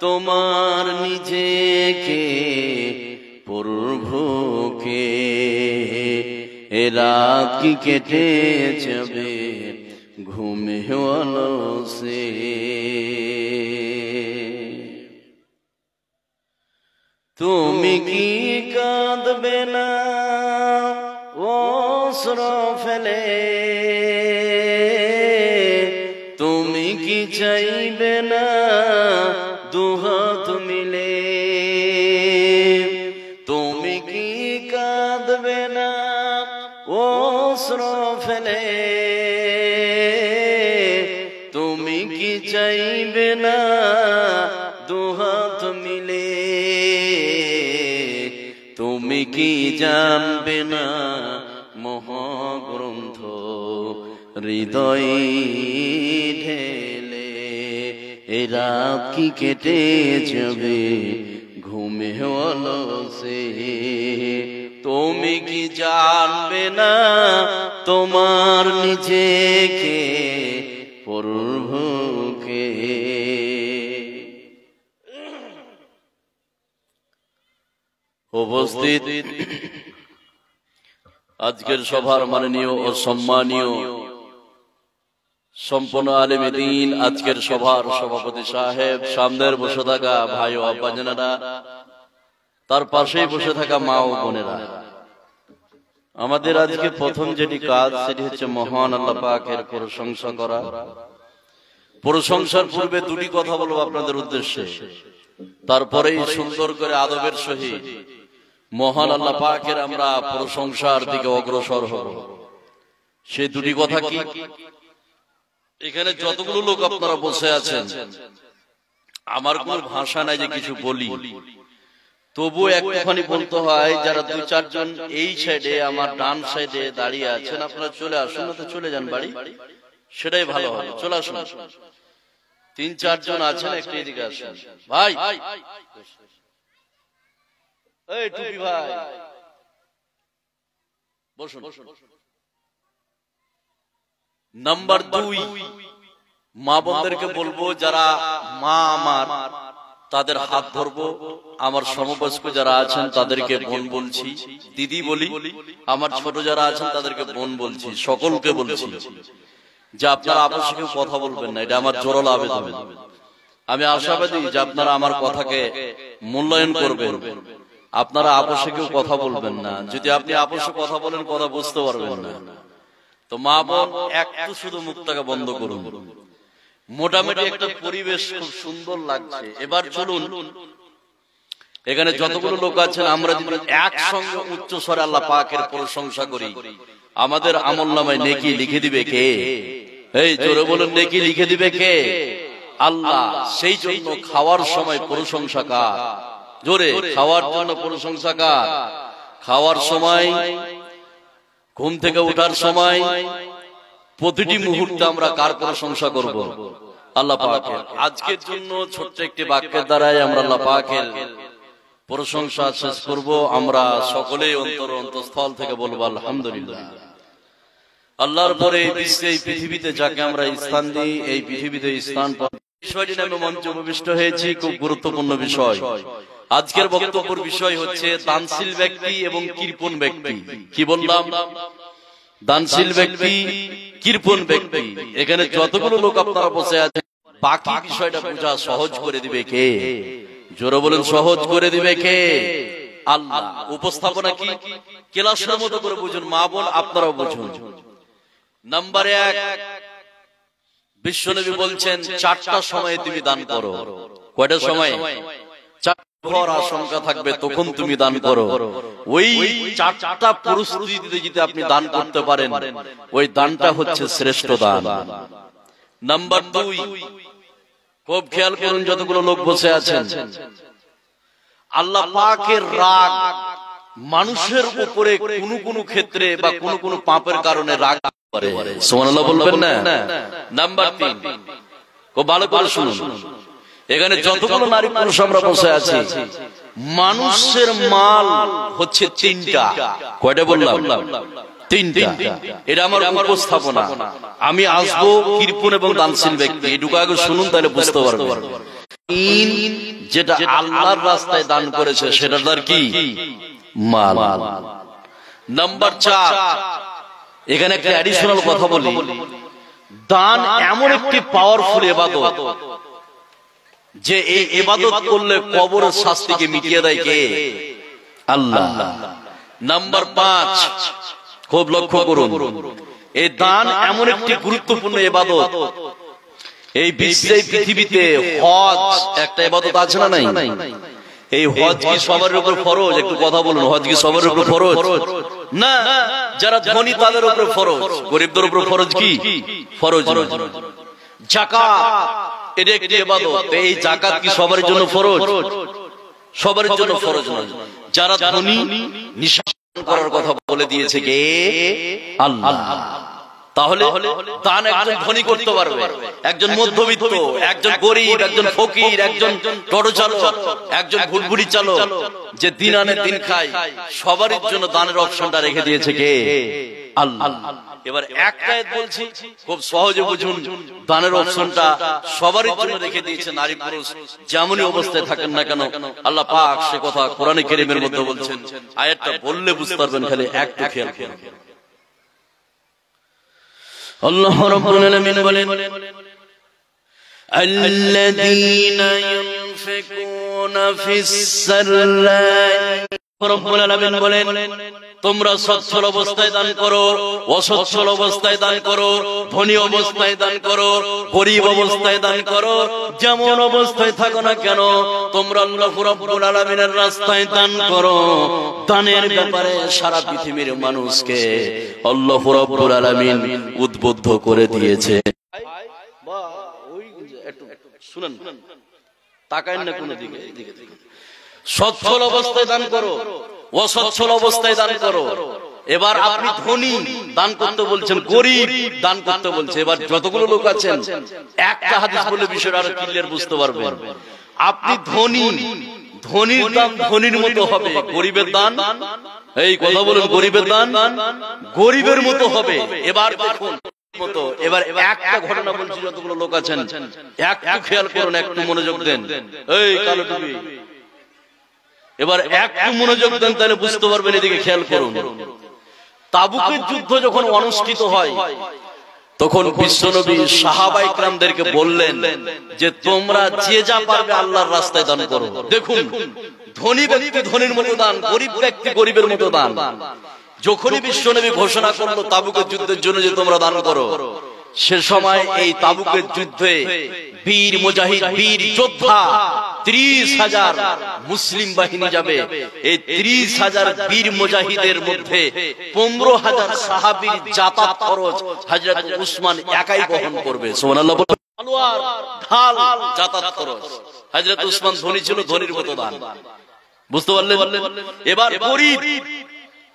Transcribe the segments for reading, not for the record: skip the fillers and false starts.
তোমার নিজেকে প্রভুকে রাত কি কেটে যাবে ঘুমে অলসে। তুমি কি কাঁদবে না অশ্র ফেলে, তুমি কি চাইবে না দুহাত মিলে, তুমি কি কাঁদবে না অশ্র ফেলে, তুমি কি চাইবে না দুহাত মিলে, তুমি কি জানবে না মহাগ্রন্থ হৃদয়ে ঢেলে এই রাত কি কেটে যাবে ঘুমে অলসে। তুমি কি জানবে না তোমার নিজেকে প্রভুকে। উপস্থিত আজকের সভার মাননীয় ও সম্মানীয় সম্পন্ন আলেমে দ্বীন, আজকের সভার সভাপতি সাহেব, সামনের বসে থাকা ভাই ও আব্বাজানেরা, তার পাশেই বসে থাকা মা ও বোনেরা, আমাদের আজকে প্রথম যেটি কাজ সেটি হচ্ছে মহান আল্লাহ পাকের প্রশংসা করা। প্রশংসার পূর্বে দুটি কথা বলবো আপনাদের উদ্দেশ্যে, তারপরেই সুন্দর করে আদবের সহিত মহান আল্লাহ পাকের আমরা প্রশংসার দিকে অগ্রসর হব। সেই দুটি কথা কি? এখানে যতগুলো লোক আপনারা বসে আছেন, আমার কোন ভাষা নাই যে কিছু বলি, তবু একটুখানি বলতে হয়। যারা দুই চারজন এই সাইডে আমার ডান সাইডে দাঁড়িয়ে আছেন, আপনারা চলে আসুন, না তো চলে যান বাড়ি, সেটাই ভালো হবে। চলে আসুন, তিন চারজন আছেন, একটু এদিকে আসুন ভাই। এই টুপি ভাই বসুন। নাম্বার 2, মা বোনদেরকে বলবো, যারা মা আমার তাদের হাত ধরবো। আমার সমবয়স্ক যারা আছেন তাদেরকে বোন বলছি, দিদি বলি। আমার ছোট যারা আছেন তাদেরকে বোন বলছি। সকলকে বলছি যে আপনারা আপসে কেউ কথা বলবেন না, এটা আমার জোরালো আবেদন। আমি আশাবাদী যে আপনারা আমার কথাকে মূল্যায়ন করবেন। আপনারা আপসে কেউ কথা বলবেন না। যদি আপনি আপসে কথা বলেন, কথা বুঝতে পারবেন না। তো মা বোন একটু শুধু মুখটাকে বন্ধ করুন। মোটামুটি একটা পরিবেশ খুব সুন্দর লাগছে। এবার চলুন, এখানে যতগুলো লোক আছেন আমরা যদি একসঙ্গে উচ্চ স্বরে আল্লাহ পাকের প্রশংসা করি, আমাদের আমলনামায় নেকি লিখে দিবে কে? এই জোরে বলুন, নেকি লিখে দিবে কে? আল্লাহ। সেই জন্য খাওয়ার সময় প্রশংসা কার? জোরে, খাওয়ার জন্য প্রশংসা কার? খাওয়ার সময়, ঘুম থেকে ওঠার সময়, প্রতিটি মুহূর্তে আমরা কার প্রশংসা করব? আল্লাহ পাকের। আজকের জন্য ছোট্ট একটি বাক্যের দ্বারাই আমরা আল্লাহ পাকের প্রশংসা শেষ করব। আমরা সকলেই অন্তঃস্থল থেকে বলবো আলহামদুলিল্লাহ। আল্লাহর পরে বিশ্বে, এই পৃথিবীতে যাকে আমরা স্থান দিই, এই পৃথিবীতে স্থান বিষয়টি নামে মঞ্চে উপবিষ্ট হয়েছি। খুব গুরুত্বপূর্ণ বিষয়। আজকের বক্তব্যের বিষয় হচ্ছে দানশীল ব্যক্তি এবং কৃপণ ব্যক্তি। কি বললাম? দানশীল ব্যক্তি, কৃপণ ব্যক্তি। এখানে যতগুলো লোক আপনারা বসে আছেন, বাকি বিষয়টা বোঝা সহজ করে দিবে কে? জোরে বলেন, সহজ করে দিবে কে? আল্লাহ। উপস্থাপনা কি? ক্লাসের মতো করে বুঝুন, মা বোন আপনারাও বুঝুন। নাম্বার 1, বিশ্বনবী বলছেন 4টা সময়ে তুমি দান করো। কয়টা সময়? আশঙ্কা থাকবে তখন তুমি দান করো। ওই 4টা পরিস্থিতিতে যদি আপনি দান করতে পারেন, ওই দানটা হচ্ছে শ্রেষ্ঠ দান। নাম্বার 2, খুব খেয়াল করুন, যতগুলো লোক বসে আছেন, আল্লাহ পাকের রাগ মানুষের উপরে কোন কোন ক্ষেত্রে বা কোন কোন পাপের কারণে রাগ করে। সুবহানাল্লাহ বলবেন না? নাম্বার 3, খুব ভালো করে শুনুন, এখানে যতগুলো নারী পুরুষ আমরা বসে আছি, মানুষের মাল হচ্ছে 3টা। কয়টা বললাম? তিনটা। এটা আমার উপস্থাপনা। আমি আসবো কৃপণ এবং দানশীল ব্যক্তি, এটুকু আগে শুনুন তাহলে বুঝতে পারবেন। যেটা আল্লাহর রাস্তায় দান করেছে সেটা তার কি? মাল। নাম্বার 4, এখানে একটা অ্যাডিশনাল কথা বলি। দান এমন একটি পাওয়ারফুল ইবাদত যে এই ইবাদত করলে কবরের শাস্তিকে মিটিয়ে দেয় কে? আল্লাহ। নাম্বার 5, খুব লক্ষ্য করুন, এই দান এমন একটি গুরুত্বপূর্ণ ইবাদত। এই বিশ্বে পৃথিবীতে হজ একটা ইবাদত আছে না নাই? এই হজ কি সবার উপর ফরজ? একটু কথা বলুন, হজ কি সবার উপর ফরজ? না, যারা ধনী তাদের উপর ফরজ, গরিবদের উপর ফরজ কি? ফরজ। যাকাত এটা একটি ইবাদত, এই যাকাত কি সবার জন্য ফরজ? সবার জন্য ফরজ নয়। যারা ধনী নিঃশ্বাস করার কথা বলে দিয়েছে কে? আল্লাহ। তাহলে দান একজন ধনী করতে পারবে, একজন মধ্যবিত্ত, একজন গরিব, একজন ফকির, একজন টোটো চালক, একজন ভুটভুটি চালক, যে দিন আনে দিন খায়, সবার জন্য দানের অপশনটা রেখে দিয়েছে কে? আল্লাহ। এবার একটা আয়াত বলছি, খুব সহজে বুঝুন। দানের অপশনটা সবার জন্য রেখে দিয়েছে, নারী পুরুষ যেমনই অবস্থায় থাকেন না কেন। আল্লাহ পাক সে কথা কোরআনে কারীমের মধ্যে বলছেন। আয়াতটা বললে বুঝতে পারবেন, খালি একটু খেয়াল করুন। আল্লাহ রাব্বুল আলামিন বলেন, আল্লাযীনা ইউনফিকুনা ফিস সাররাই। রাব্বুল আলামিন বলেন, তোমরা সচ্ছল অবস্থায় দান করো, অসচ্ছল অবস্থায় দান করো, ধনী অবস্থায় দান করো, গরিব অবস্থায় দান করো, যেমন অবস্থায় থাকো না কেন, তোমরা আল্লাহ রাব্বুল আলামিনের রাস্তায় দান করো। দানের ব্যাপারে সারা পৃথিবীর মানুষকে আল্লাহ রাব্বুল আলামিন উদ্বুদ্ধ করে দিয়েছে। শুনুন, তাকায়েন না কোন দিকে। সচ্ছল অবস্থায় দান করো, অসচ্ছল অবস্থায় দান করো। এবার আপনি ধনী দান করতে বলছেন, গরিব দান করতে বলছে। এবার যতগুলো লোক আছেন একটা হাদিস বলে বিষয়টা আরো ক্লিয়ার বুঝতে পারবেন। আপনি ধনী, ধনীর দান ধনীর মতো হবে, গরিবের দান, এই কথা বলুন, গরিবের দান গরিবের মতো হবে। এবার দেখুন, এবার একটা ঘটনা বলছি, যতগুলো লোক আছেন একটু খেয়াল করুন, একটু মনোযোগ দেন। এই কালো টুপি, এবার একটু মনোযোগ দেন, তাহলে বুঝতে পারবেন। এদিকে খেয়াল করুন। তাবুকের যুদ্ধ যখন অনুষ্ঠিত হয়, তখন বিশ্বনবী সাহাবায়ে কেরামদেরকে বললেন যে তোমরা যে যা পারবে আল্লাহর রাস্তায় দান করো। দেখুন, ধনী ব্যক্তি ধনীর মতো দান, গরিব ব্যক্তি গরিবের মতো দান। যখনই বিশ্বনবী ঘোষণা করলো তাবুকের যুদ্ধের জন্য যে তোমরা দান করো, সে সময় এই তাবুকের যুদ্ধে বীর মুজাহিদ, বীর যোদ্ধা 30,000 মুসলিম বাহিনী যাবে। এই 30,000 বীর মুজাহিদের মধ্যে 15,000 সাহাবীর যাতায়াত খরচ হযরত উসমান একাই বহন করবে। সুবহানাল্লাহ। তলোয়ার, ঢাল, যাতায়াত খরচ। হযরত উসমান ধনী ছিল, ধনীর মতো দান। বুঝতে পারলেন? এবার গরিব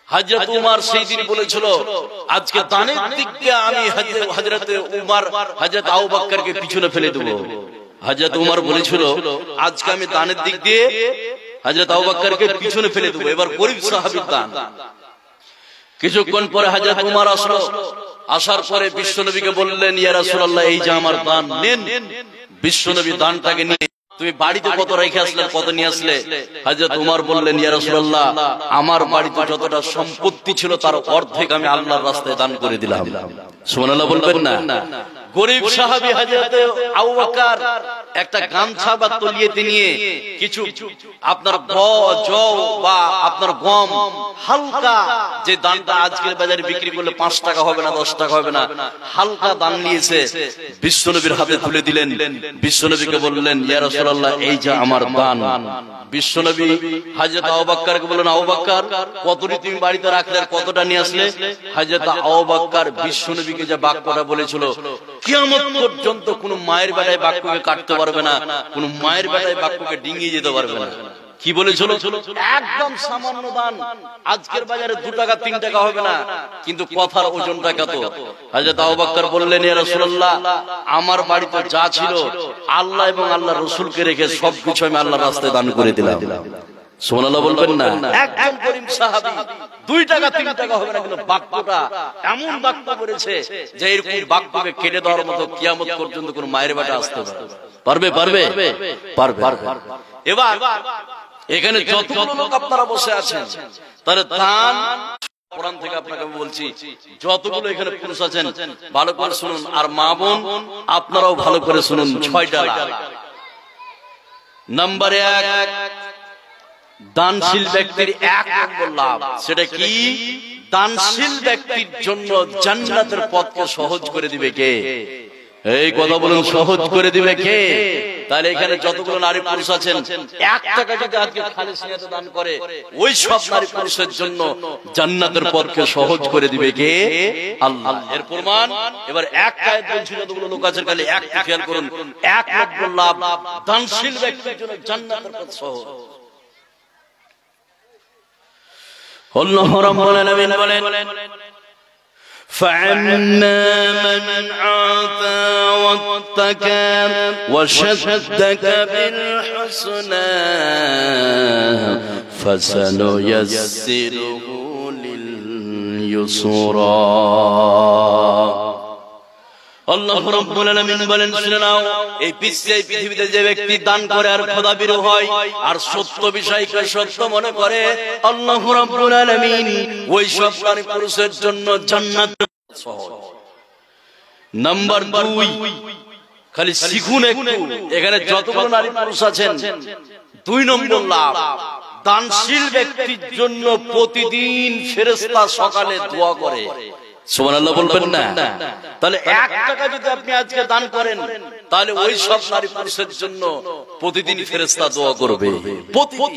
হযরত উমর সেই দিন বলেছিল, আজকে দানের দিক দিয়ে আমি হযরত উমর, হযরত আবু বকরকে পিছনে ফেলে দেব। হযরত উমর বলেছিল, আজকে আমি দানের দিক দিয়ে হযরত আবু বকরকে পিছনে ফেলে দেব। এবার গরিব সাহাবীর দান। কিছুক্ষণ পরে হযরত উমর আসলো। আসার পরে বিশ্বনবীকে বললেন, ইয়া রাসূলুল্লাহ, এই যে আমার দান, নেন। বিশ্বনবী দানটাকে নিয়ে, তুমি বাড়িতে কত রেখে আসলে, কত নিয়ে আসলে? হযরত উমর বললেন, ইয়া রাসূলুল্লাহ, আমার বাড়িতে যতটা সম্পত্তি ছিল তার অর্ধেক আমি আল্লাহর রাস্তায় দান করে দিলাম। সুবহানাল্লাহ বলবেন না? গরিব সাহাবী হযরত আবু বকর একটা গামছা বা তলিয়েতে নিয়ে কিছু আপনার জও বা আপনার গম, হালকা যে দানটা আজকের বাজারে বিক্রি করলে 5 টাকা হবে না, 10 টাকা হবে না, হালকা দান নিয়েছে, বিশ্বনবীর হাতে তুলে দিলেন। বিশ্বনবীকে বললেন, ইয়া রাসূলুল্লাহ, এই যে আমার দান। বিশ্বনবী হযরত আবু বকরকে বললেন, আবু বকর, কতটি তুমি বাড়িতে রাখলে, কতটা নিয়ে আসলে? হযরত আবু বকর বিশ্বনবীকে যে বাক্যটা বলেছিল, কিয়ামত পর্যন্ত কোন মায়ের বেলায় বাক্যকে কাটতে পারবে না, কোন মায়ের বেলায় বাক্যকে ডিঙিয়ে যেতে পারবে না। কি বলেছিল? একদম সামান্য দান, আজকের বাজারে 2 টাকা 3 টাকা হবে না, কিন্তু কথার ওজনটা কত। হযরত আবু বকর বললেন, ইয়া রাসূলুল্লাহ, আমার বাড়িতে যা ছিল আল্লাহ এবং আল্লাহর রাসূলকে রেখে সবকিছু আমি আল্লাহর রাস্তায় দান করে দিলাম। সুবহানাল্লাহ বলবেন না? একজন করিম সাহাবী 2 টাকা 3 টাকা হবে না, কিন্তু বাক্যটা এমন বাক্য বলেছে যে এরকম বাক্যকে কেটে দেওয়ার মতো কিয়ামত পর্যন্ত কোন মায়ের বেটা আসতে পারবে? পারবে। এবার এখানে যতগুলো লোক আপনারা বসে আছেন, তাহলে দান, কোরআন থেকে আপনাকে বলছি, যতগুলো এখানে পুরুষ আছেন ভালো করে শুনুন, আর মা বোন আপনারাও ভালো করে শুনুন। 6টা লাভ। নাম্বার 1, দানশীল ব্যক্তির 1 নম্বর লাভ, সেটা কি? দানশীল ব্যক্তির জন্য জান্নাতের পথকে সহজ করে দিবে কে? এই কথা বলুন, সহজ করে দিবে কে? তাহলে এখানে যতগুলো নারী পুরুষ আছেন, 1 টাকা যদি আজকে খালিস নিয়তে দান করে, ওই সব নারী পুরুষের জন্য জান্নাতের পথকে সহজ করে দিবে কে? আল্লাহ। এর প্রমাণ এবার এক আয়াত বলছি, যতগুলো লোক আছেন খালি একটা খেয়াল করুন। 1 নম্বর লাভ, দানশীল ব্যক্তির জন্য জান্নাতের পথ সহজ। আল্লাহ রাব্বুল আলামিন বলেন, فَأَمَّا مَنْ عَاطَى وَاتَّقَى وَصَدَّقَ بِالْحُسْنَى فَسَنُيَسِّرُهُ لِلْيُسْرَى। আল্লাহ রাব্বুল আলামিন বলেন, শুনে নাও, এই পৃথিবীতে যে ব্যক্তি দান করে আর খোদাভীরু হয় আর সত্য বিষয়কে সত্য মনে করে, আল্লাহ রাব্বুল আলামিন ওই সব নারী পুরুষের জন্য জান্নাত সহজ। নাম্বার 2, খালি শিখুন একটু, এখানে যতগুলো নারী পুরুষ আছেন, 2 নম্বর লাভ, দানশীল ব্যক্তির জন্য প্রতিদিন ফেরেশতা সকালে দোয়া করে। সুবহানাল্লাহ বলবেন না? তাহলে 1 টাকা যদি আপনি আজকে দান করেন, তাহলে ওই সব নারী পুরুষের জন্য প্রতিদিন ফেরেশতা দোয়া করবে, প্রতিদিন।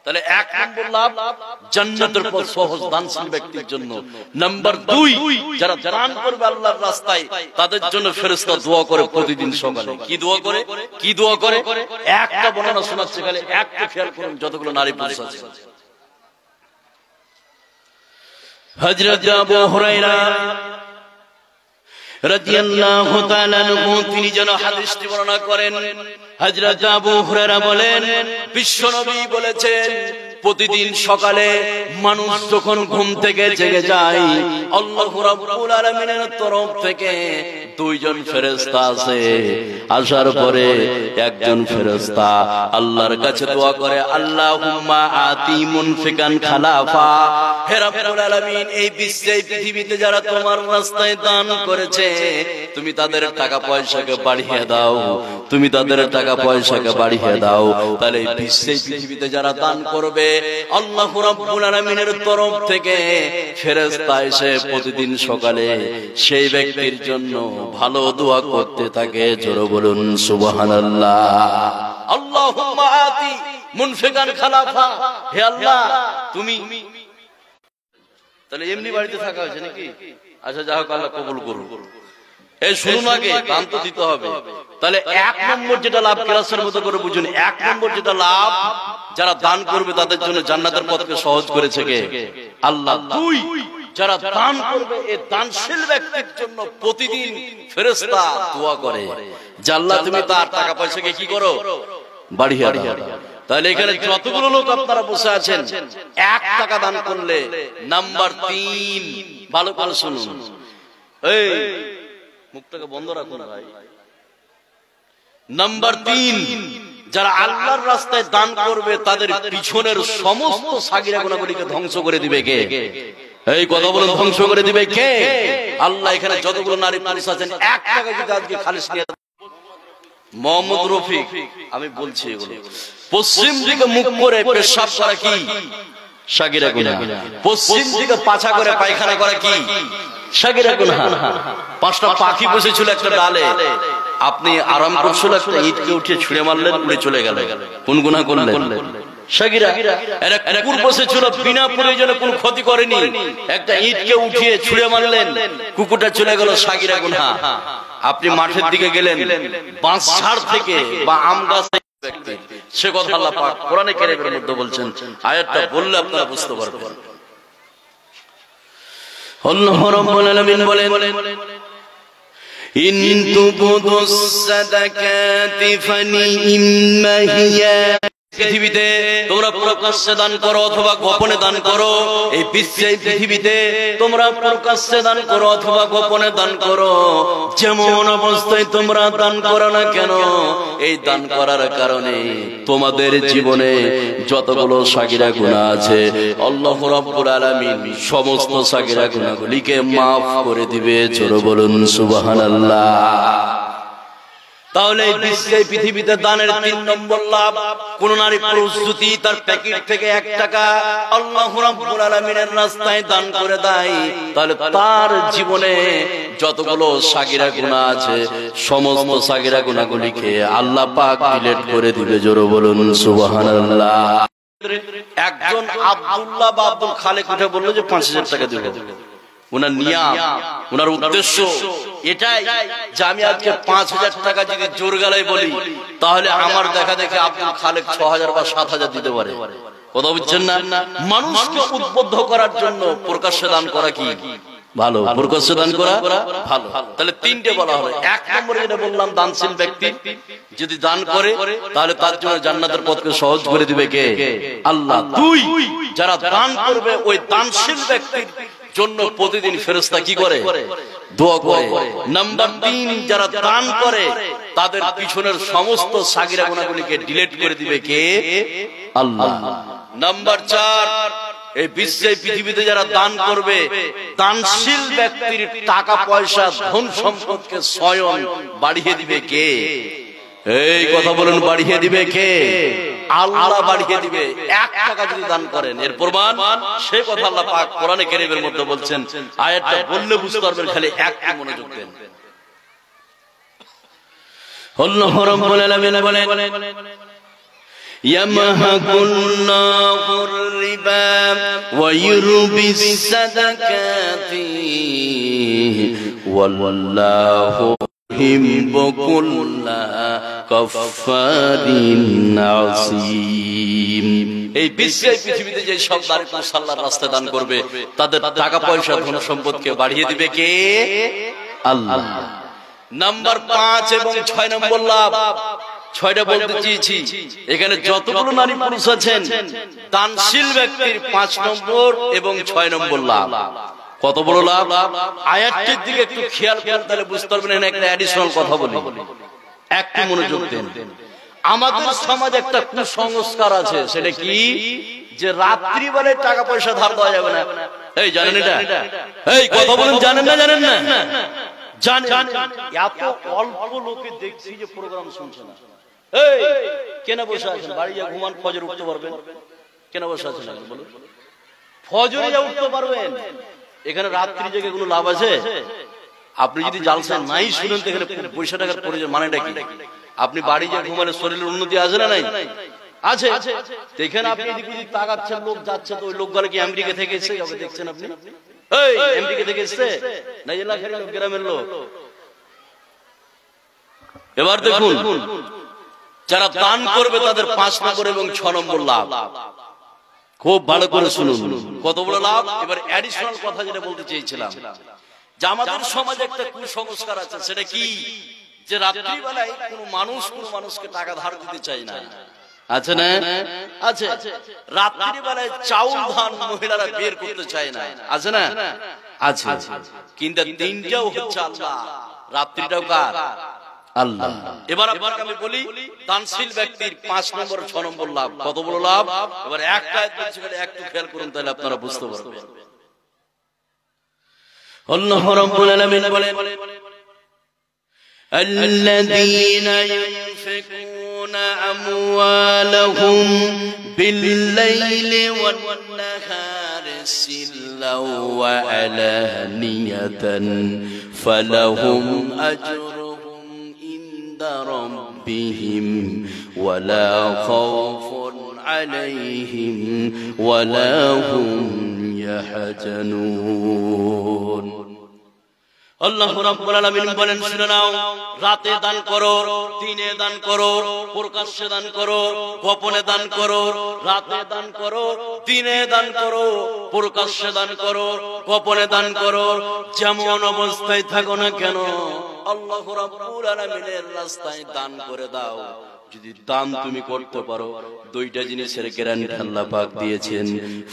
তাহলে 1 নম্বর লাভ, জান্নাতের পথ সহজ দানশীল ব্যক্তির জন্য। নাম্বার 2, যারা দান করবে আল্লাহর রাস্তায়, তাদের জন্য ফেরেশতা দোয়া করে প্রতিদিন সকালে। কি দোয়া করে? একটা বর্ণনা শোনাচ্ছে, খালি একটা খেয়াল করুন, যতগুলো নারী পুরুষ আছে। হযরত আবু হুরায়রা রাদিয়াল্লাহু তাআলা আনহু তিনি যেন হাদিসটি বর্ণনা করেন। হযরত আবু হুরায়রা বলেন, বিশ্বনবী বলেছেন, প্রতিদিন সকালে মানুষ যখন ঘুম থেকে জেগে যায়, আল্লাহ রাব্বুল আলামিনের তরফ থেকে 2 জন ফেরেশতা আসে। আসার পরে একজন ফেরেশতা আল্লাহর কাছে দোয়া করে, আল্লাহুম্মা আতি মুনফিকান খালাফা, হে রাব্বুল আলামিন, এই পৃথিবীতে যারা তোমার রাস্তায় দান করেছে, তুমি তাদের টাকা পয়সাকে বাড়িয়ে দাও, তুমি তাদের টাকা পয়সাকে বাড়িয়ে দাও। তাহলে এই পৃথিবীতে যারা দান করবে, আল্লাহ রাব্বুল আলামিনের তরফ থেকে ফেরেশতা এসে প্রতিদিন সকালে সেই ব্যক্তির জন্য ভালো দোয়া করতে থাকে। জোরে বলুন সুবহানাল্লাহ। আল্লাহুম্মা আতি মুনফিকান খালাফা, হে আল্লাহ তুমি। তাহলে এমনি বাড়িতে থাকা হয়েছে নাকি? আচ্ছা, যাই হোক, আল্লাহ কবুল করুন। এই শুনুন, আগে দান তো দিতে হবে। তাহলে 1 নম্বর যেটা লাভ, ক্লাসের মতো করে বুঝুন, 1 নম্বর যেটা লাভ, যারা দান করবে তাদের জন্য জান্নাতের পথকে সহজ করেছে কে? আল্লাহ। 2, যারা দান করবে এই দানশীল ব্যক্তির জন্য প্রতিদিন ফেরেশতা দোয়া করে যে আল্লাহ তুমি তার টাকা পয়সাকে কি করো? বাড়িয়ে দাও। তাহলে এখানে যতগুলো লোক আপনারা বসে আছেন, 1 টাকা দান করলে, নাম্বার 3, ভালো করে শুনুন, এই মুখটাকে বন্ধ রাখুন ভাই। নাম্বার 3, যারা আল্লাহর রাস্তায় দান করবে তাদের পিছনের সমস্ত সাগিরা গুনাহগুলিকে ধ্বংস করে দিবে কে? এই কথা বলুন, ধ্বংস করে দিবে কে? আল্লাহ। এখানে যতগুলো নারী পুরুষ আছেন, 1 টাকা যদি আজকে খালিস নিয়ে, মোহাম্মদ রফিক আমি বলছি, এগুলো পশ্চিম দিকে মুখ করে পেশাব করা কি? সাগিরা গুনাহ। পশ্চিম দিকে পাছা করে পায়খানা করা কি? সাগিরা গুনাহ। 5টা পাখি বসেছিল একটা ডালে, আপনি আরাম করছিল, একটা ইটকে উঠিয়ে ছুঁড়ে মারলেন, উড়ে চলে গেল, কোন গুনাহ করলেন? সাগিরা। একটা কুকুর বসেছিল, বিনা প্রয়োজনে কোনো ক্ষতি করেনি, একটা ইটকে উঠিয়ে ছুঁড়ে মারলেন, কুকুরটা চলে গেল, সাগিরা গুনাহ। আপনি মাঠের দিকে গেলেন, বাঁশ ঝাড় থেকে বা আম গাছ থেকে, সে কথা আল্লাহ পাক কোরআনে কারীমের মধ্যে বলছেন, আয়াতটা বললে আপনারা বুঝতে পারবেন। আল্লাহ রাব্বুল আলামিন বলেন, ইন তুবদুস সাদাকাতি ফানিম্মা হিয়া পৃথিবীতে তোমরা প্রকাশ্যে দান করো অথবা গোপনে দান করো, এই বিশ্বে পৃথিবীতে তোমরা প্রকাশ্যে দান করো অথবা গোপনে দান করো, যেমন অবস্থায় তোমরা দান করো না কেন, এই দান করার কারণে তোমাদের জীবনে যতগুলো সাগিরা গুনাহ আছে আল্লাহ রাব্বুল আলামিন সমস্ত সাগিরা গুনাহগুলিকে মাফ করে দিবে। জোরে বলুন সুবহানাল্লাহ। তাহলে বিশ্বে পৃথিবীতে দানের 3 নম্বর লাভ, কোন নারী পুরুষ যদি তার প্যাকেট থেকে 1 টাকা আল্লাহ রাব্বুল আলামিনের রাস্তায় দান করে দেয়, তাহলে তার জীবনে যতগুলো সাগিরা গুনাহ আছে সমস্ত সাগিরা গুনাহগুলিকে আল্লাহ পাক ডিলিট করে দিবে। জোরে বলুন সুবহানাল্লাহ। একজন আব্দুল্লাহ বা আব্দুল খালেক উঠে বলল যে 5000 টাকা দেব। উনার নিয়াম, উনার উদ্দেশ্য এটাই যে আমি আজকে 5000 টাকা যদি জোর গলায় বলি তাহলে আমার দেখা দেখে আব্দুল খালেক 6000 বা 7000 দিতে পারে। কথা বুঝছেন না? মানুষকে উদ্বুদ্ধ করার জন্য প্রকাশ্যে দান করা কি ভালো, প্রকাশ্যে দান করা ভালো। তাহলে 3টে বলা হলো। 1 নম্বরে যেটা বললাম, দানশীল ব্যক্তি যদি দান করে তাহলে তার জন্য জান্নাতের পথকে সহজ করে দিবে কে? আল্লাহ। 2, যারা দান করবে ওই দানশীল ব্যক্তির জন্য প্রতিদিন ফেরেশতা কি করে? দোয়া করে। নাম্বার 3, যারা দান করে তাদের পিছনের সমস্ত সাগিরা গুনাহগুলিকে ডিলিট করে দিবে কে? আল্লাহ। নাম্বার 4, এই বিশ্বে পৃথিবীতে যারা দান করবে দানশীল ব্যক্তির টাকা পয়সা ধন সম্পদকে স্বয়ং বাড়িয়ে দিবে কে? এই কথা বলুন, বাড়িয়ে দিবে কে? আল্লাহ বাড়িয়ে দিবে। 1 টাকা যদি দান করেন, এর প্রমাণ সে কথা আল্লাহ পাক কোরআনে কারীমের মধ্যে বলছেন। আয়াতটা বললে বুঝতে পারবেন, খালি একটু মনোযোগ দেন। আল্লাহ রাব্বুল আলামিন বলেন, ইয়ামহাকুল্লাহুর রিবা ওয়া ইউরবিস সাদাকাতি ওয়াল্লাহু ইউহিব্বু কুল্লা কাফফারিন আসীম। এই বিশ্বে পৃথিবীতে যে সব দারিদ্র আল্লাহর রাস্তায় দান করবে তাদের টাকা পয়সা ধন সম্পদকে বাড়িয়ে দিবে কে? আল্লাহ। নাম্বার 5 এবং 6 নম্বর লাভ, 6টা বলতে চেয়েছি। এখানে যতগুলো নারী পুরুষ আছেন দানশীল ব্যক্তির 5 নম্বর এবং 6 নম্বর লাভ। কত বড় লাভ! আয়াতটির দিকে একটু খেয়াল করেন, তাহলে বুঝতে পারবেন। এখানে একটা অ্যাডিশনাল কথা বলি, একটু মনোযোগ দেন। আমাদের সমাজে একটা কুসংস্কার আছে, সেটা কি? যে রাত্রি বেলায় টাকা পয়সা ধার দেওয়া যাবে না। এই জানেন এটা? এই কথা বলেন, জানেন না? জানেন না? জানেন। এত অল্প লোকে দেখছি যে প্রোগ্রাম শুনছে না। এই কেন বসে আছেন? বাড়ি যা ঘুমান, ফজর উঠতে পারবেন। কেন বসে আছেন বলুন? ফজরে যা উঠতে পারবেন। এখানে রাত্রি জেগে কোনো লাভ আছে? আপনি যদি জালসা নাই শুনেন তো এখানে পয়সা টাকার প্রয়োজন মানেটা কি? আপনি বাড়ি যা ঘুমালে শরীরের উন্নতি আছে না নাই? আছে। এখানে আপনি এদিক ওদিক তাকাচ্ছেন, লোক যাচ্ছে, তো ওই লোকগুলো কি আমেরিকা থেকে এসেছে? দেখছেন আপনি? এই আমেরিকা থেকে এসেছে না এলাকার লোক, গ্রামের লোক? এবার দেখুন, যারা দান করবে তাদের 5 নম্বর এবং 6 নম্বর লাভ। খুব ভালো করে শুনুন, কত বড় লাভ। এবার অ্যাডিশনাল কথা যেটা বলতে চেয়েছিলাম, যে আমাদের সমাজে একটা কুসংস্কার আছে, সেটা কি? যে রাত্রি বেলায় কোনো মানুষকে টাকা ধার দিতে চায় না। আছে না? আছে। রাত্রি বেলায় চাউল ধান মহিলারা বের করতে চায় না। আছে না? আছে। কিন্তু 3টাও হচ্ছে আল্লাহ, রাত্রিটাও কার? আল্লাহ। এবার আপনাকে আমি বলি, দানশীল ব্যক্তির 5 নম্বর 6 নম্বর লাভ। কত বড় লাভ! এবার একটা একটু খেয়াল করুন, তাহলে আপনারা বুঝতে পারবেন। আল্লাহ রাব্বুল আলামিন বলেন, الذين ينفقون أموالهم بالليل والنهار سرا وعلانية فلهم أجرهم عند ربهم ولا خوف عليهم ولا هم يحزنون। আল্লাহ রাব্বুল আলামিন বলেন, শুনে নাও, রাতে দান করো, দিনে দান করো, প্রকাশ্যে দান করো, গোপনে দান করো। রাতে দান করো, দিনে দান করো, প্রকাশ্যে দান করো, গোপনে দান করো। যেমন অবস্থায় থাকো না কেন আল্লাহ রাব্বুল আলামিনের রাস্তায় দান করে দাও। যদি দান তুমি করতে পারো, দুইটা জিনিসের গ্যারান্টি আল্লাহ পাক দিয়েছেন,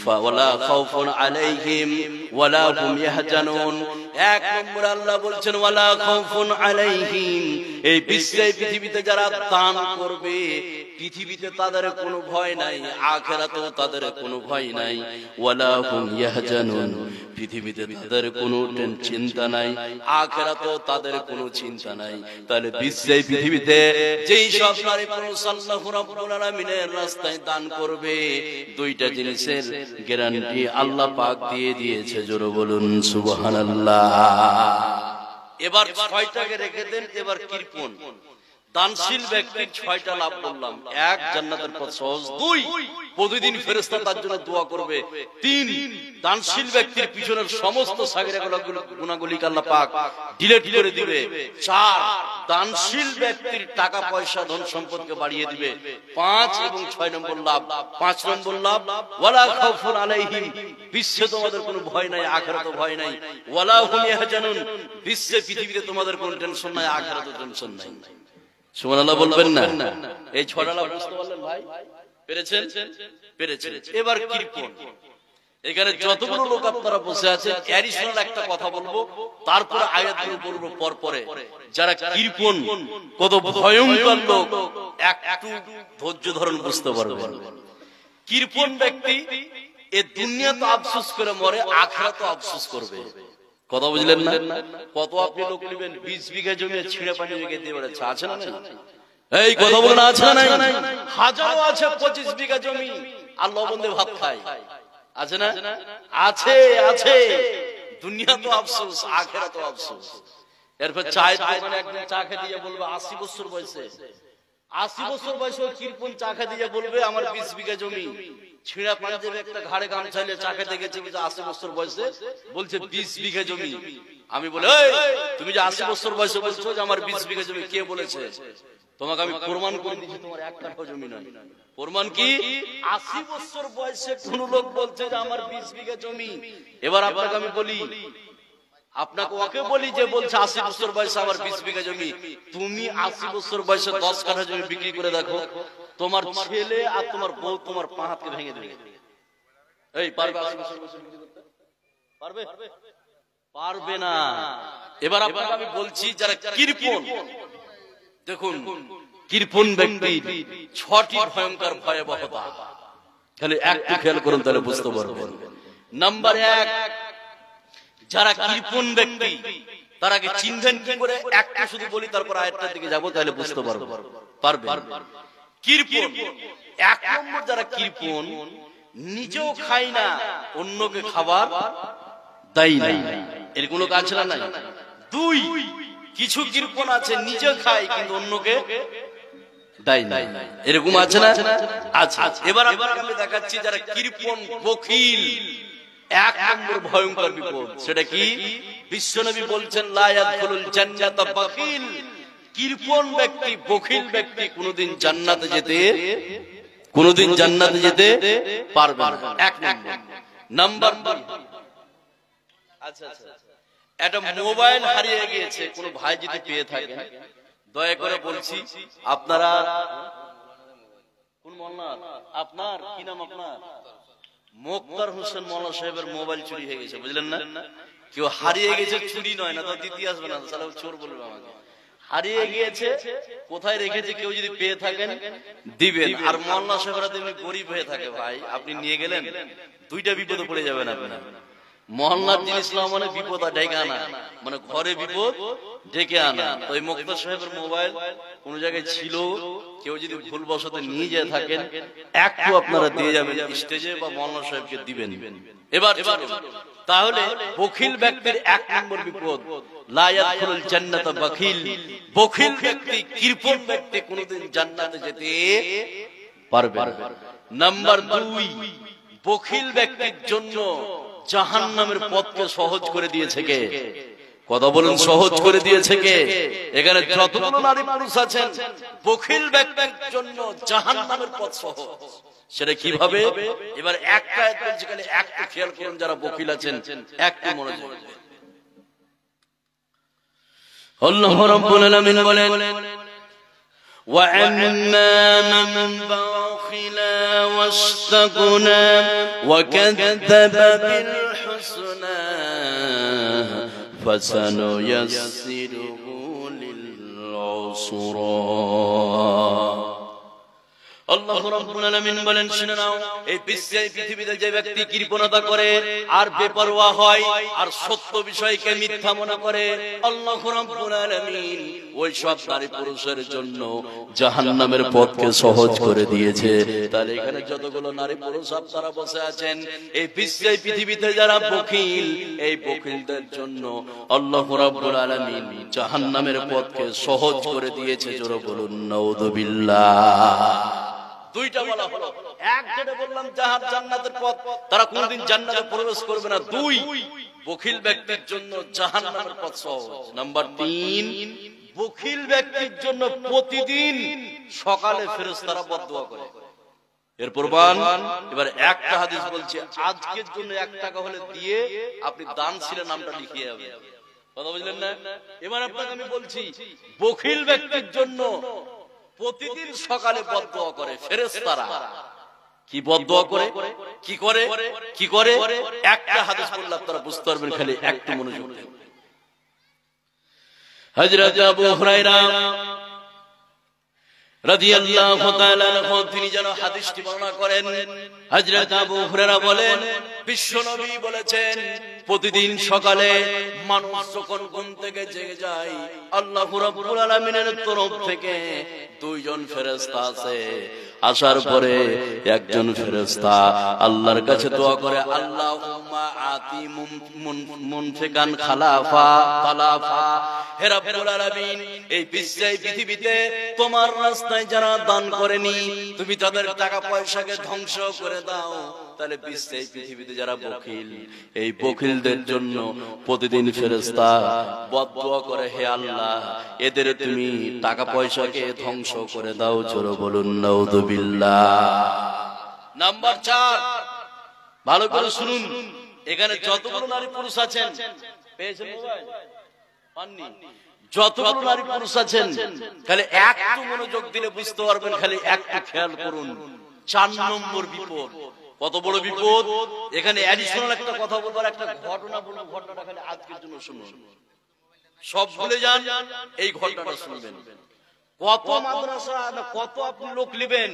ফাওয়ালা খাউফুন আলাইহিম ওয়ালা হুম ইয়াহজানুন। এক নম্বর আল্লাহ বলছেন ওয়ালা খাউফুন আলাইহিম, এই বিশ্বে পৃথিবীতে যারা দান করবে পৃথিবীতে তাদের কোনো ভয় নাই, আখিরাতেও তাদের কোনো ভয় নাই। ওয়ালা হুম ইয়াহজানুন, পৃথিবীতে তাদের কোনো চিন্তা নাই, আখিরাতেও তাদের কোনো চিন্তা নাই। তাহলে বিশ্বে পৃথিবীতে যেই সব নারী পুরুষ আল্লাহু রাব্বুল আলামিনের রাস্তায় দান করবে, দুইটা জিনিসের গ্যারান্টি আল্লাহ পাক দিয়ে দিয়েছে। জোরে বলুন সুবহানাল্লাহ। এবার ছয়টাকে রেখে দেন। এবার কৃপণ দানশীল ব্যক্তির ছয়টা লাভ বললাম। এক, জান্নাতের পথ সহজ। দুই, প্রতিদিন ফেরেশতা তার জন্য দোয়া করবে। তিন, দানশীল ব্যক্তির পিছনের সমস্ত সাগিরা গুনাহগুলিকে আল্লাহ পাক ডিলিট করে দিবে। চার, দানশীল ব্যক্তির টাকা পয়সা ধন সম্পদকে বাড়িয়ে দিবে। পাঁচ এবং ছয় নম্বর লাভ, পাঁচ নম্বর লাভ ওয়ালা খাউফুন আলাইহিম, বিশ্বে তোমাদের কোনো ভয় নাই, আখিরাতে ভয় নাই। ওয়ালা হুম ইয়াহজানুন, বিশ্বে পৃথিবীতে তোমাদের কোনো টেনশন নাই, আখিরাতে টেনশন নাই। সুবহানাল্লাহ বলবেন না? এই ছয়টা লাভ বুঝতে পারলেন ভাই? পেরেছেন? পেরেছেন। এবার কৃপণ, এখানে যতগুলো লোক আপনারা বসে আছেন অ্যাডিশনাল একটা কথা বলবো, তারপরে আয়াতগুলো বলবো পরপরে। যারা কৃপণ কত ভয়ঙ্কর লোক একটু ধৈর্য ধরুন, বুঝতে পারবেন। কৃপণ ব্যক্তি এ দুনিয়া তো আফসোস করে মরে, আখিরাতে আফসোস করবে। কথা বুঝলেন না? কত আপনি লোক নেবেন 20 বিঘা জমি ছিঁড়ে পানি রেখে দিয়ে বেড়াচ্ছে, আছে না? এই কথা বলেন, আছে না? হাজারো আছে 25 বিঘা জমি আর লবণে ভাত খায়, আছে না? আছে, আছে। দুনিয়া তো আফসোস, আখিরাত তো আফসোস। এরপর চায়ের দোকানে একদিন চা খেয়ে দিয়ে বলবে 80 বছর বয়সে, 80 বছর বয়সে কৃপণ চা খেয়ে দিয়ে বলবে আমার 20 বিঘা জমি ছিঁড়া পাঞ্জাবে একটা ঘাড়ে গামছা নিয়ে চা খেতে গেছে, 80 বছর বয়সে বলছে 20 বিঘা জমি। আমি বলে, তুমি যে 80 বছর বয়সে বলছো যে আমার 20 বিঘা জমি, কে বলেছে? তোমাকে আমি প্রমাণ করে দিচ্ছি তোমার এক কাঠা জমি নয়। প্রমাণ কি? 80 বছর বয়সে কোন লোক বলছে যে আমার 20 বিঘা জমি। এবার আপনাকে আমি বলি, আপনাকে ওকে বলি যে বলছে 80 বছর বয়সে আমার 20 বিঘা জমি, তুমি 80 বছর বয়সে 10 কাঠা জমি বিক্রি করে দেখো, তোমার ছেলে আর তোমার বউ তোমার পা হাতকে ভেঙে দেবে। এই পারবে 80 বছর বয়সে বিক্রি করতে? পারবে? পারবে না। এবার আপনাকে আমি বলছি যারা কৃপণ, দেখুন কৃপণ ব্যক্তির 6টি ভয়ঙ্কর ভয়াবহতা, খালি একটু খেয়াল করুন তাহলে বুঝতে পারবেন। নাম্বার 1, যারা কৃপণ ব্যক্তি তারাকে চিনবেন কি করে? একটা শুধু বলি, তারপর আয়াতটার দিকে যাব, তাহলে বুঝতে পারবেন। কৃপণ 1 নম্বর, যারা কৃপণ নিজেও খায় না, অন্যকে খাবার দেয় না। এরকম লোক আছে না? 2, কিছু কৃপণ আছে নিজে খায় কিন্তু অন্যকে দেয় না, এরকম আছে না? আচ্ছা, এবার আমি দেখাচ্ছি যারা কৃপণ বখিল। 1 নম্বর ভয়ঙ্কর বিপদ, সেটা কি? বিশ্বনবী বলছেন লা ইয়াদখুলুল জান্নাতা বখিল, কৃপণ ব্যক্তি, বখিল ব্যক্তি কোনদিন জান্নাতে যেতে পারবে না। 1 নম্বর। আচ্ছা, একটা মোবাইল হারিয়ে গিয়েছে, কোন ভাই যদি পেয়ে থাকেন দয়া করে বলছি, আপনারা কোন মোল্লা, আপনার কি নাম? আপনার মুক্তার হোসেন মোল্লা সাহেবের মোবাইল চুরি হয়ে গেছে, বুঝলেন না? কেউ হারিয়ে গেছে, চুরি নয়, না তো দিতে আসবে না, তাহলে চোর বলবে আমাকে। হারিয়ে গিয়েছে, কোথায় রেখেছে কেউ যদি পেয়ে থাকেন দিবেন। আর মোল্লা সাহেবরা তেমনি গরিব হয়ে থাকে, ভাই আপনি নিয়ে গেলেন, 2টা বিপদে পড়ে যাবেন আপনি। মহল্লার জিনিস মানে বিপদ ডেকে আনা, মানে ঘরে বিপদ ডেকে আনা। তো এই মুক্তার সাহেবের মোবাইল কোন জায়গায় ছিল, কেউ যদি ভুলবশত নিয়ে যায় থাকেন, একটু আপনারা দিয়ে যাবেন স্টেজে বা মোল্লা সাহেবকে দিবেন। এবার তাহলে বখিল ব্যক্তির 1 নম্বর বিপদ, লা ইয়াদখুলুল জান্নাতা বখিল, বখিল ব্যক্তি, কৃপণ ব্যক্তি কোনদিন জান্নাতে যেতে পারবে না। নাম্বার 2, বখিল ব্যক্তির জন্য জাহান্নামের পথকে সহজ করে দিয়েছে কে? কথা বলুন, সহজ করে দিয়েছে কে? এখানে যতগুলো নারী পুরুষ আছেন, বখিল ব্যক্তির জন্য জাহান্নামের পথ সহজ। সেটা কিভাবে? এবার একটা আয়াত বলছি, খালি একটু খেয়াল করুন যারা বখিল আছেন, একটু মনোযোগ। আল্লাহ রাব্বুল আলামিন বলেন وَأَمَّا مَنْ بَخِلَ وَاسْتَغْنَى وَكَذَّبَ بِالْحُسْنَى فَسَنُيَسِّرُهُ لِلْعُسْرَى আল্লাহ রাব্বুল আলামিন বলেন, শুনে নাও, এই পৃথিবীতে যে ব্যক্তি কৃপণতা করে আর বেপরোয়া হয় আর সত্য বিষয়কে মিথ্যা মনে করে, আল্লাহ রাব্বুল আলামিন ওই সব নারী পুরুষের জন্য জাহান্নামের পথকে সহজ করে দিয়েছে। তাহলে এখানে যতগুলো নারী পুরুষ আপনারা বসে আছেন, এই পৃথিবীতে যারা বখিল, এই বখিলদের জন্য আল্লাহ রাব্বুল আলামিন জাহান্নামের পথকে সহজ করে দিয়েছে। জোরে বলুন নাউযুবিল্লাহ। দুইটা বলা হলো, এক যেটা বললাম জান্নাতের পথ, তারা কোনদিন জান্নাতে প্রবেশ করবে না। দুই, বখিল ব্যক্তির জন্য জাহান্নামের পথ সহজ। নাম্বার 3, বখিল ব্যক্তির জন্য প্রতিদিন সকালে ফেরেশতারা বদদুয়া করে। এর প্রমাণ এবার একটা হাদিস বলছে, আজকের জন্য 1 টাকা হলে দিয়ে আপনি দান ছিলে নামটা লিখিয়ে যাবেন। কথা বুঝলেন না? এবার আপনাকে আমি বলছি, বখিল ব্যক্তির জন্য প্রতিদিন সকালে বদদুয়া করে ফেরেশতারা। কি বদদুয়া করে, কি করে, কি করে? একটা হাদিস বললে আপনারা বুঝতে পারবেন, খালি একটু মনোযোগ দিন। হযরত আবু হুরায়রা রাদিয়াল্লাহু তাআলা আনহু তিনি যেন হাদিসটি বর্ণনা করেন। হযরত আবু হুরায়রা বলেন, বিশ্বনবী বলেছেন, প্রতিদিন সকালে মানুষ যখন ঘুম থেকে জেগে যায়, আল্লাহ রাব্বুল আলামিনের তরফ থেকে 2 জন ফেরেশতা আছে। আসার পরে একজন ফেরেশতা আল্লাহর কাছে দোয়া করে, আল্লাহুম্মা আতি মুনফিকান খালাফা তালাফা, হে রব্বুল আলামিন, এই পৃথিবীতে তোমার রাস্তায় যারা দান করেনি, তুমি তাদের টাকা পয়সাকে ধ্বংস করে দাও। তাহলে পৃথিবীতে যারা বখিল, এই বখিলদের জন্য প্রতিদিন ফেরেশতা বদদুয়া করে, হে আল্লাহ, এদের তুমি টাকা পয়সাকে ধ্বংস করে দাও। জোরে বলুন নাউযুবিল্লাহ। নাম্বার 4, ভালো করে শুনুন, এখানে যতগুলো নারী পুরুষ আছেন, পেয়েছেন মোবাইল? পাননি? যতগুলো নারী পুরুষ আছেন, খালি একটু মনোযোগ দিলে বুঝতে পারবেন, খালি একটু খেয়াল করুন। 4 নম্বর বিপদ। কত বড় বিপদ! এখানে অ্যাডিশনাল একটা কথা বলবো, একটা ঘটনা বলবো। ঘটনাটা খালি আজকের জন্য শুনুন, সব ভুলে যান, এই ঘটনাটা শুনবেন। কত মাদ্রাসা না কত আপনি লোক নেবেন,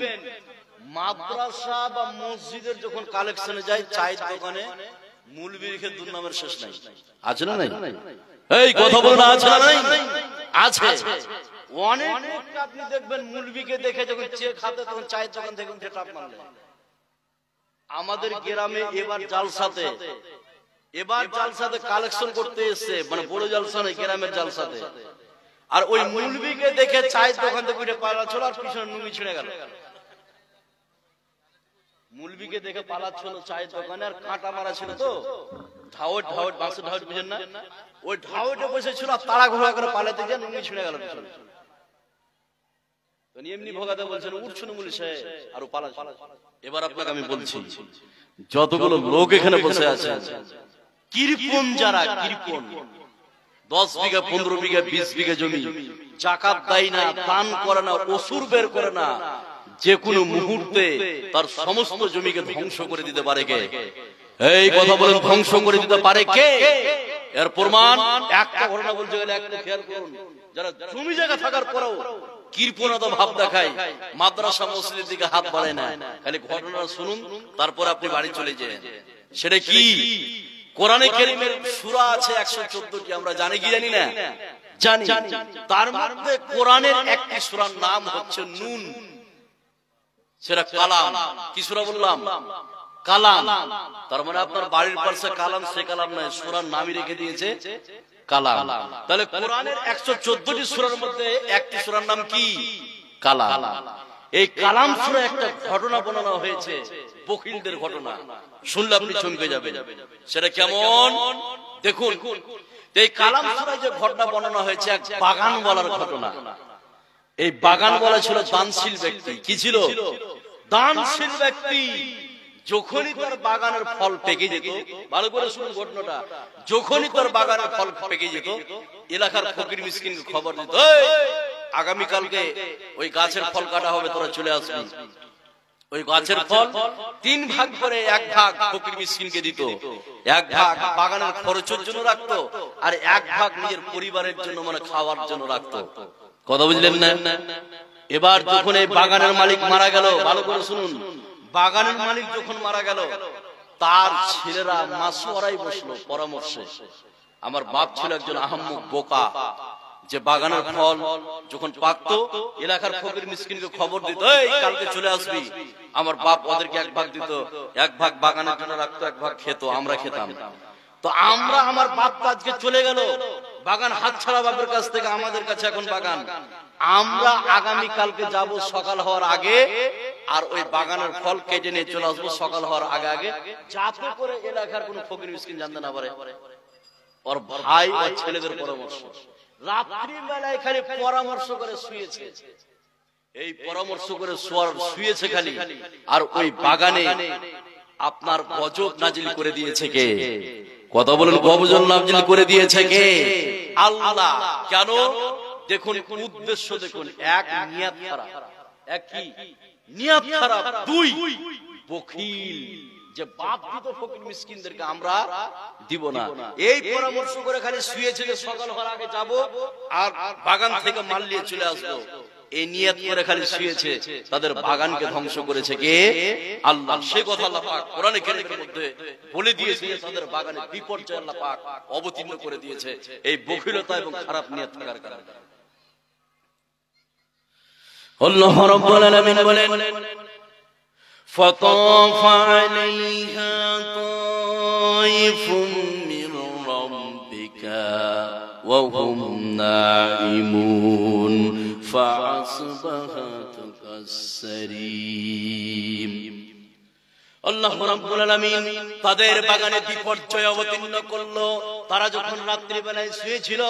মাদ্রাসা বা মসজিদের যখন কালেকশনে যায়, চায়ের দোকানে মুলবি রেখে দুর্নামের শেষ নাই। আছে না নাই? এই কথা বলুন, আছে না নাই? আছে। অনেক লোককে আপনি দেখবেন মুলবিকে দেখে যখন চেয়ে খাতে, তখন চায়ের দোকান থেকে উঠে টাপ মারলে। আমাদের গ্রামে এবার জালসাতে কালেকশন করতে এসছে, মানে বড় জালসা নয়, গ্রামের জালসাতে। আর ওই মুলবিকে দেখে চায়ের দোকান থেকে উঠে পালাচ্ছিল, আর পিছনে নুঙ্গি ছিঁড়ে গেল। মুলবিকে দেখে পালাচ্ছিল চায়ের দোকানে, আর কাঁটা মারা ছিল তো, ঢাউট বাঁশের ঢাউট বুঝেন না, ওই ঢাউটে বসেছিল, আর তাড়া ঘোড়া করে পালাতে গিয়ে নুঙ্গি ছিঁড়ে গেল পিছনে। এমনি ভোগাতে বলছেন, উঠছুন মুলি সাহেব, আর পালাচ্ছিল। এবার আপনাকে আমি বলছি, যতগুলো লোক এখানে বসে আছে, কৃপণ যারা, কৃপণ, 10 বিঘা 15 বিঘা 20 বিঘা জমি যাকাত দেয় না, দান করে না, ওসুর বের করে না, যে কোনো মুহূর্তে তার সমস্ত জমিকে ধ্বংস করে দিতে পারে কে? এই কথা বলেন, ধ্বংস করে দিতে পারে কে? এর প্রমাণ একটা ঘটনা বলতে গেলে একটু খেয়াল করুন। যারা জমি জায়গা থাকার পরেও কৃপণতা ভাব দেখায়, মাদ্রাসা মসজিদের দিকে হাত বাড়ায় না, খালি ঘটনা শুনুন, তারপর আপনি বাড়ি চলে যান। সেটা কি? কোরআনে কারীমের সূরা আছে 114টি, আমরা জানি কি জানি না? জানি। তার মধ্যে কোরআনের একটি সূরার নাম হচ্ছে নুন, সেটা কালাম। কি সূরা বললাম? কালাম। তার মানে আপনার বাড়ির পাশে কালাম, সে কালাম নয়, সূরার নামই রেখে দিয়েছে কালাম। তাহলে কোরআনের 114টি সূরার মধ্যে একটি সূরার নাম কি? কালাম। এই কালাম সূরা একটা ঘটনা বর্ণনা হয়েছে, বখিলদের ঘটনা। শুনলে আপনি চমকে যাবেন। সেটা কেমন দেখুন। এই কালাম সূরায় যে ঘটনা বর্ণনা হয়েছে, এক বাগানওয়ালার ঘটনা। এই বাগানওয়ালা ছিল দানশীল ব্যক্তি। কি ছিল? দানশীল ব্যক্তি। যখনই তার বাগানের ফল পেকে যেত, ভালো করে শুনুন ঘটনাটা, যখনই তার বাগানের ফল পেকে যেত, এলাকার ফকির মিসকিনকে খবর দিত, আগামীকালকে ওই গাছের ফল কাটা হবে, তোরা চলে আসবি। ওই গাছের ফল 3 ভাগ করে 1 ভাগ ফকির মিসকিনকে দিত, 1 ভাগ বাগানের খরচের জন্য রাখতো, আর 1 ভাগ নিজের পরিবারের জন্য মানে খাওয়ার জন্য রাখতো। কথা বুঝলেন না? এবার যখন এই বাগানের মালিক মারা গেল, ভালো করে শুনুন, বাগানের মালিক যখন মারা গেল, তার ছেলেরা মাসওয়ারাই বসলো পরামর্শে। আমার বাপ ছিল একজন আহাম্মক বোকা, যে বাগানের ফল যখন পাকতো এলাকার ফকির মিসকিনকে খবর দিত, এই কালকে চলে আসবি। আমার বাপ ওদেরকে 1 ভাগ দিত, 1 ভাগ বাগানের জন্য রাখতো, 1 ভাগ খেত, আমরা খেতাম। তো আমরা, আমার বাপ আজকে চলে গেল, বাগান হাতছাড়া বাপের কাছ থেকে, আমাদের কাছে এখন বাগান। আমরা আগামী কালকে যাব সকাল হওয়ার আগে, আর ওই বাগানের ফল কেটে নিয়ে চলে আসবো সকাল হওয়ার আগে আগে, যাতে করে এলাকার কোনো ফকির মিসকিন জানতে না পারে। ওর ভাই ও ছেলেদের পরামর্শ, রাত্রি বেলায় খালি পরামর্শ করে শুয়েছে, এই পরামর্শ করে শুয়েছে খালি। আর ওই বাগানে আপনার গজব নাজিল করে দিয়েছে কে? কথা বলেন, গজব নাজিল করে দিয়েছে কে? আল্লাহ। কেন? দেখুন উদ্দেশ্য, দেখুন, 1 নিয়ত খারাপ, 1 কি নিয়ত খারাপ, 2 বখিল, যে বাপ দিত ফকির মিসকিনদেরকে আমরা দিব না। এই পরামর্শ করে খালি শুয়েছে যে সকাল হওয়ার আগে যাব আর বাগান থেকে মাল নিয়ে চলে আসবো, এই নিয়ত করে খালি শুয়েছে। তাদের বাগানকে ধ্বংস করেছে কে? আল্লাহ। সে কথা আল্লাহ পাক কোরআনে কারীমের মধ্যে বলে দিয়েছে যে তাদের বাগানে বিপর্যয় আল্লাহ পাক অবতীর্ণ করে দিয়েছে এই বখিলতা এবং খারাপ নিয়ত থাকার কারণে। আল্লাহ রাব্বুল আলামিন বলেন, فطاف عليها طائف من ربك وهم نائمون فأصبحت كالصريم। আল্লাহ রাব্বুল আলামিন তাদের বাগানে বিপর্যয় অবতীর্ণ করলো। তারা যখন রাত্রি বেলায় শুয়েছিল,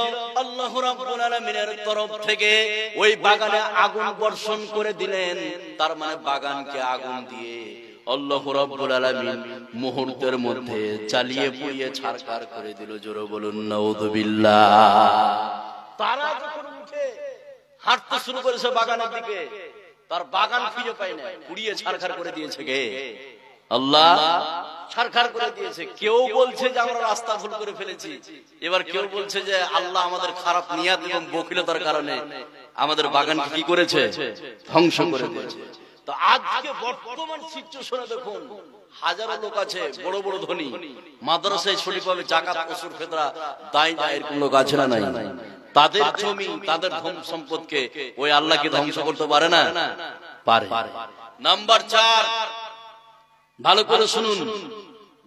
আল্লাহ রাব্বুল আলামিনের তরফ থেকে ওই বাগানে আগুন বর্ষণ করে দিলেন। তার মানে বাগানকে আগুন দিয়ে আল্লাহ রাব্বুল আলামিন মুহূর্তের মধ্যে চালিয়ে পুড়িয়ে ছারখার করে দিল। জোরে বলুন নাউযুবিল্লাহ। তারা যখন উঠে হাঁটতে শুরু করেছে বাগানের দিকে, তার বাগান খুঁজে পায় না, পুড়িয়ে ছারখার করে দিয়েছে কে? আল্লাহ। ছারখার করে দিয়েছে। কেউ বলছে যে আমরা রাস্তা ভুল করে ফেলেছি, এবার কেউ বলছে যে আল্লাহ আমাদের খারাপ নিয়ত এবং বখিলতার কারণে আমাদের বাগানকে কি করেছে? ধ্বংস করে দিয়েছে। তো আজকে বর্তমান সিচুয়েশনে দেখুন, হাজারো লোক আছে বড় বড় ধনী, মাদ্রাসায় শরীফভাবে যাকাত ওসুর ফেতরা দায় না, এরকম লোক আছে না নাই? তাদের জমি, তাদের ধন সম্পদকে ওই আল্লাহকে ধ্বংস করতে পারে না? পারে। নাম্বার 4, ভালো করে শুনুন,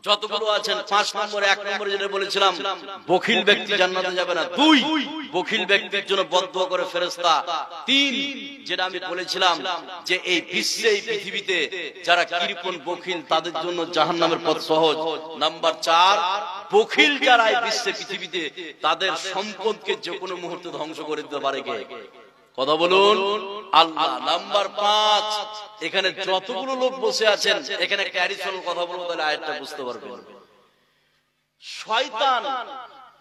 যতগুলো আছেন 5 নম্বর, 1 নম্বরে যেটা বলেছিলাম, বখিল ব্যক্তি জান্নাতে যাবে না। 2, বখিল ব্যক্তির জন্য বদদুয়া করে ফেরেশতা। 3, যেটা আমি বলেছিলাম যে এই বিশ্বে, এই পৃথিবীতে যারা কৃপণ বখিল তাদের জন্য জাহান্নামের পথ সহজ। নাম্বার 4, বখিল যারা এই বিশ্বে পৃথিবীতে তাদের সম্পদকে যে কোনো মুহূর্তে ধ্বংস করে দিতে পারে কে? কথা বলুন, আল্লাহ। নাম্বার 5, এখানে যতগুলো লোক বসে আছেন, এখানে একটা অ্যাডিশনাল কথা বলবো, তাহলে আয়াতটা বুঝতে পারবেন। শয়তান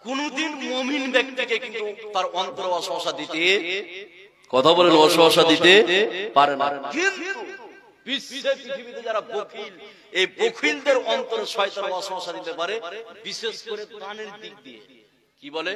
কোনদিন মুমিন ব্যক্তিকে কিন্তু তার অন্তরে ওয়াসওয়াসা দিতে, কথা বলেন, ওয়াসওয়াসা দিতে পারে না। কিন্তু বিশ্বে পৃথিবীতে যারা বখিল, এই বখিলদের অন্তরে শয়তান ওয়াসওয়াসা দিতে পারে, বিশেষ করে প্রাণের দিক দিয়ে। কি বলে?